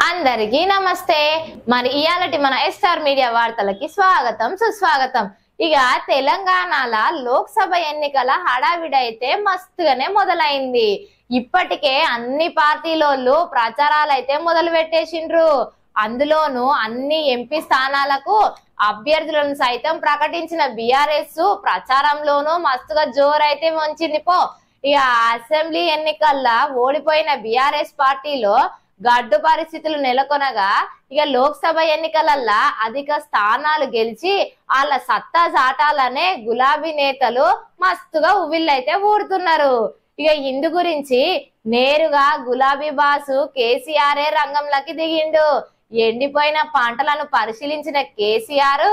అందరికీ నమస్తే। మరి ఇయాలటి మన ఎస్ఆర్ మీడియా వార్తలకి స్వాగతం సుస్వాగతం। ఇక తెలంగాణల లోక్సభ ఎన్నికల హడావిడి అయితే మస్తుగానే మొదలైంది। ఇప్పటికే అన్ని పార్టీలోళ్ళు ప్రచారాలు అయితే మొదలు పెట్టేసిండ్రు। అందులోనూ అన్ని ఎంపీ స్థానాలకు అభ్యర్థులను సైతం ప్రకటించిన బీఆర్ఎస్ ప్రచారంలోనూ మస్తుగా జోరైతే వంచింది పో। ఇక అసెంబ్లీ ఎన్నికల్లో ఓడిపోయిన బీఆర్ఎస్ పార్టీలో గడ్డు పరిస్థితులు నెలకొనగా ఇక లోక్సభ ఎన్నికలల్లా అధిక స్థానాలు గెలిచి వాళ్ళ సత్తా చాటాలనే గులాబీ నేతలు మస్తుగా ఉవ్విళ్ళైతే ఊడుతున్నారు। ఇక ఇందు గురించి నేరుగా గులాబీ బాసు కేసీఆర్ రంగంలోకి దిగిండు। ఎండిపోయిన పంటలను పరిశీలించిన కేసీఆర్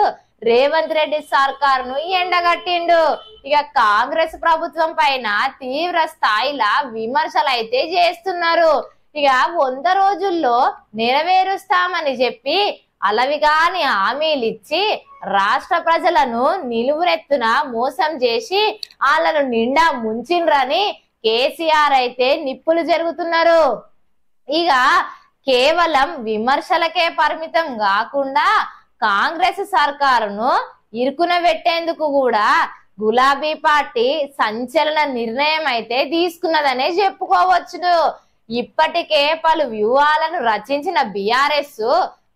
రేవంత్ రెడ్డి సర్కారును ఎండగట్టిండు। ఇక కాంగ్రెస్ ప్రభుత్వం పైన తీవ్ర స్థాయిలో విమర్శలు అయితే చేస్తున్నారు। ఇక 100 రోజుల్లో నెరవేరుస్తామని చెప్పి అలవిగాని హామీలు ఇచ్చి రాష్ట్ర ప్రజలను నిలువురెత్తున మోసం చేసి వాళ్ళను నిండా ముంచిండ్రని కేసీఆర్ అయితే నిప్పులు జరుగుతున్నారు। ఇక కేవలం విమర్శలకే పరిమితం కాకుండా కాంగ్రెస్ సర్కారును ఇరుకున పెట్టేందుకు కూడా గులాబీ పార్టీ సంచలన నిర్ణయం అయితే తీసుకున్నదనే చెప్పుకోవచ్చు। ఇప్పటికే పలు వ్యూహాలను రచించిన బీఆర్ఎస్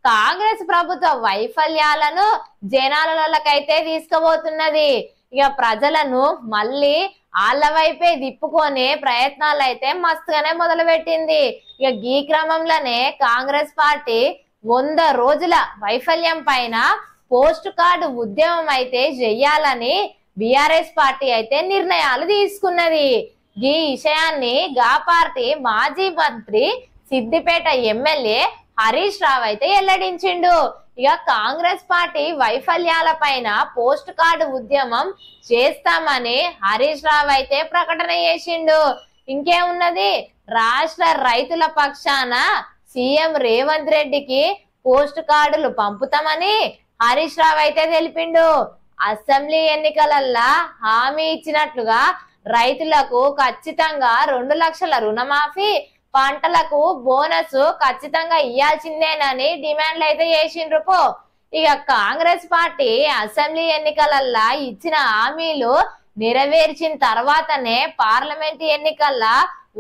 కాంగ్రెస్ ప్రభుత్వ వైఫల్యాలను జనాలకైతే తీసుకుపోతున్నది। ఇక ప్రజలను మళ్ళీ వాళ్ళ వైపే తిప్పుకొనే ప్రయత్నాలు అయితే మస్తుగానే మొదలు పెట్టింది। ఇక ఈ క్రమంలోనే కాంగ్రెస్ పార్టీ 100 రోజుల వైఫల్యం పైన పోస్ట్ కార్డు ఉద్యమం అయితే చెయ్యాలని బీఆర్ఎస్ పార్టీ అయితే నిర్ణయాలు తీసుకున్నది। ఈ విషయాన్ని గా పార్టీ మాజీ మంత్రి సిద్దిపేట ఎమ్మెల్యే హరీష్ రావు అయితే వెల్లడించిండు। ఇక కాంగ్రెస్ పార్టీ వైఫల్యాల పైన పోస్ట్ కార్డు ఉద్యమం చేస్తామని హరీష్ రావు అయితే ప్రకటన చేసిండు। ఇంకేమున్నది, రాష్ట్ర రైతుల పక్షాన సీఎం రేవంత్ రెడ్డికి పోస్ట్ కార్డులు పంపుతామని హరీష్ రావు అయితే తెలిపిండు। అసెంబ్లీ ఎన్నికలల్లా హామీ ఇచ్చినట్లుగా రైతులకు ఖచ్చితంగా 2 లక్షల రుణమాఫీ, పంటలకు బోనస్ ఖచ్చితంగా ఇయ్యాల్సిందేనని డిమాండ్లు అయితే చేసిండ్రు పో। ఇక కాంగ్రెస్ పార్టీ అసెంబ్లీ ఎన్నికలల్లా ఇచ్చిన హామీలు నెరవేర్చిన తర్వాతనే పార్లమెంట్ ఎన్నికల్లో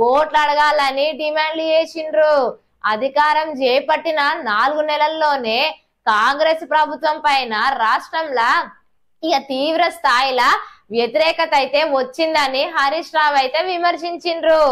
ఓట్లు అడగాలని డిమాండ్లు చేసిండ్రు। అధికారం చేపట్టిన 4 నెలల్లోనే కాంగ్రెస్ ప్రభుత్వం పైన రాష్ట్రంలో ఇక తీవ్ర స్థాయిలో వ్యతిరేకత అయితే వచ్చిందని హరీష్ రావు అయితే విమర్శించిండ్రు।